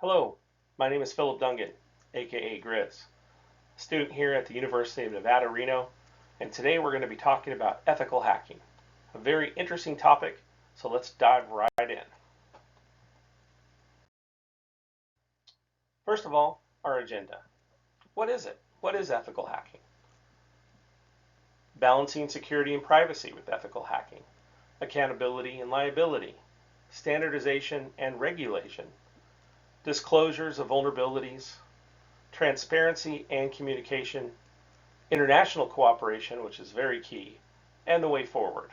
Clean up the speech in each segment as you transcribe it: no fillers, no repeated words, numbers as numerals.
Hello, my name is Phillip Dungan, aka Grizz, student here at the University of Nevada, Reno, and today we're going to be talking about ethical hacking. A very interesting topic, so let's dive right in. First of all, our agenda. What is it? What is ethical hacking? Balancing security and privacy with ethical hacking, accountability and liability, standardization and regulation, disclosures of vulnerabilities, transparency and communication, international cooperation, which is very key, and the way forward.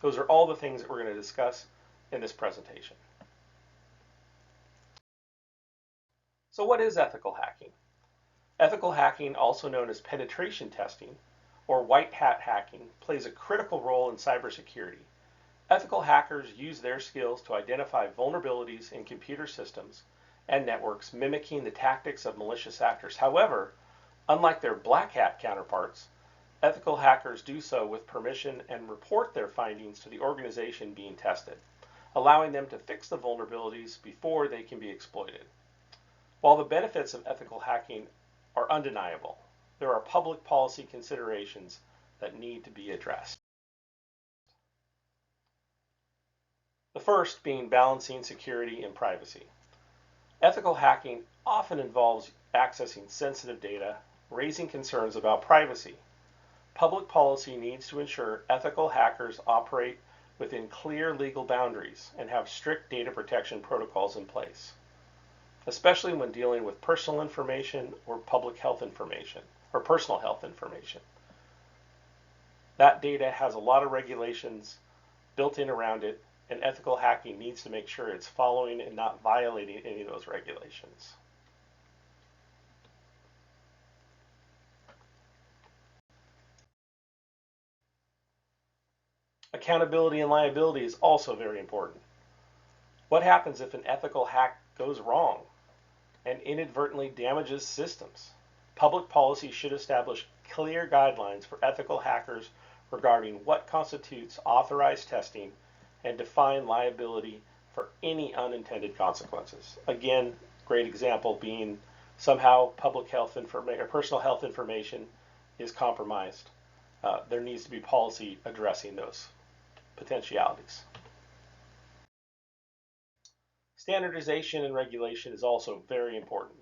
Those are all the things that we're going to discuss in this presentation. So what is ethical hacking? Ethical hacking, also known as penetration testing or white hat hacking, plays a critical role in cybersecurity. Ethical hackers use their skills to identify vulnerabilities in computer systems and networks, mimicking the tactics of malicious actors. However, unlike their black hat counterparts, ethical hackers do so with permission and report their findings to the organization being tested, allowing them to fix the vulnerabilities before they can be exploited. While the benefits of ethical hacking are undeniable, there are public policy considerations that need to be addressed. The first being balancing security and privacy. Ethical hacking often involves accessing sensitive data, raising concerns about privacy. Public policy needs to ensure ethical hackers operate within clear legal boundaries and have strict data protection protocols in place, especially when dealing with personal information or public health information or personal health information. That data has a lot of regulations built in around it, and ethical hacking needs to make sure it's following and not violating any of those regulations. Accountability and liability is also very important. What happens if an ethical hack goes wrong and inadvertently damages systems? Public policy should establish clear guidelines for ethical hackers regarding what constitutes authorized testing and define liability for any unintended consequences. Again, great example being somehow public health information or personal health information is compromised. There needs to be policy addressing those potentialities. Standardization and regulation is also very important.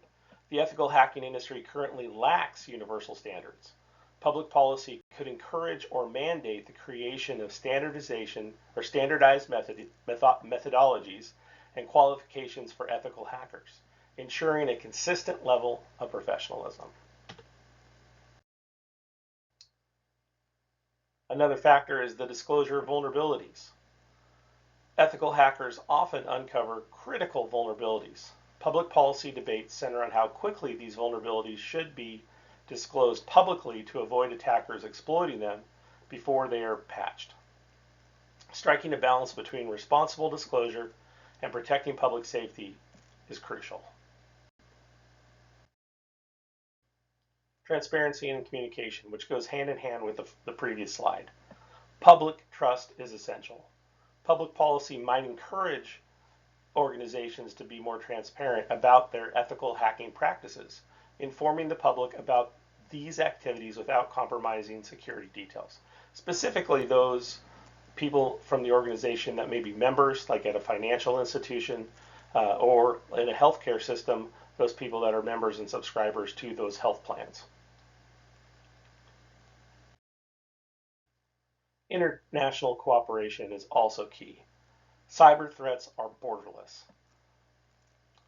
The ethical hacking industry currently lacks universal standards. Public policy could encourage or mandate the creation of standardization or standardized methodologies and qualifications for ethical hackers, ensuring a consistent level of professionalism. Another factor is the disclosure of vulnerabilities. Ethical hackers often uncover critical vulnerabilities. Public policy debates center on how quickly these vulnerabilities should be disclosed publicly to avoid attackers exploiting them before they are patched. Striking a balance between responsible disclosure and protecting public safety is crucial. Transparency and communication, which goes hand in hand with the previous slide. Public trust is essential. Public policy might encourage organizations to be more transparent about their ethical hacking practices, informing the public about these activities without compromising security details. Specifically, those people from the organization that may be members, like at a financial institution or in a healthcare system, those people that are members and subscribers to those health plans. International cooperation is also key. Cyber threats are borderless.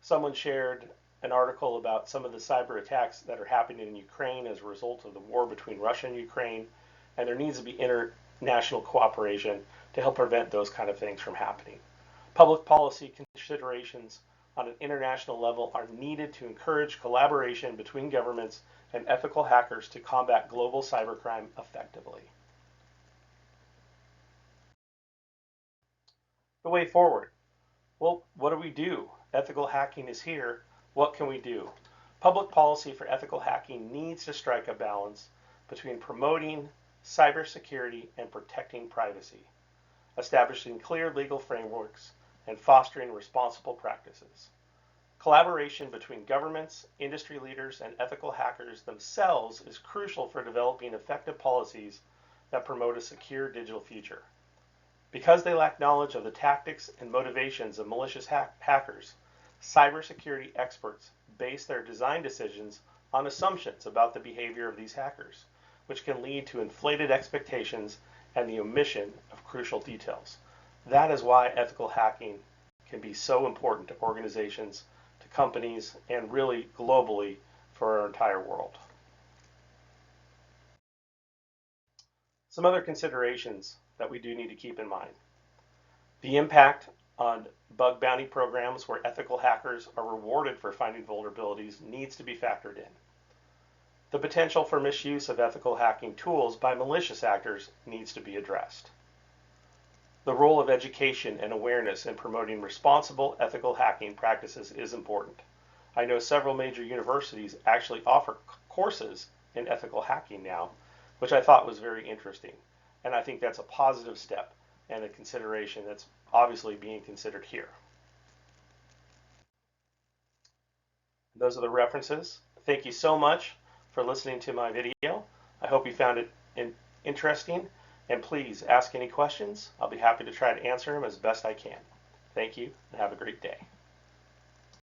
Someone shared an article about some of the cyber attacks that are happening in Ukraine as a result of the war between Russia and Ukraine, and there needs to be international cooperation to help prevent those kind of things from happening. Public policy considerations on an international level are needed to encourage collaboration between governments and ethical hackers to combat global cybercrime effectively. The way forward. Well, what do we do? Ethical hacking is here. What can we do? Public policy for ethical hacking needs to strike a balance between promoting cybersecurity and protecting privacy, establishing clear legal frameworks, and fostering responsible practices. Collaboration between governments, industry leaders, and ethical hackers themselves is crucial for developing effective policies that promote a secure digital future. Because they lack knowledge of the tactics and motivations of malicious hackers, cybersecurity experts base their design decisions on assumptions about the behavior of these hackers, which can lead to inflated expectations and the omission of crucial details. That is why ethical hacking can be so important to organizations, to companies, and really globally for our entire world. Some other considerations that we do need to keep in mind. The impact on bug bounty programs where ethical hackers are rewarded for finding vulnerabilities needs to be factored in. The potential for misuse of ethical hacking tools by malicious actors needs to be addressed. The role of education and awareness in promoting responsible ethical hacking practices is important. I know several major universities actually offer courses in ethical hacking now, which I thought was very interesting. And I think that's a positive step and a consideration that's obviously being considered here. Those are the references. Thank you so much for listening to my video. I hope you found it interesting, and please ask any questions. I'll be happy to try to answer them as best I can. Thank you, and have a great day.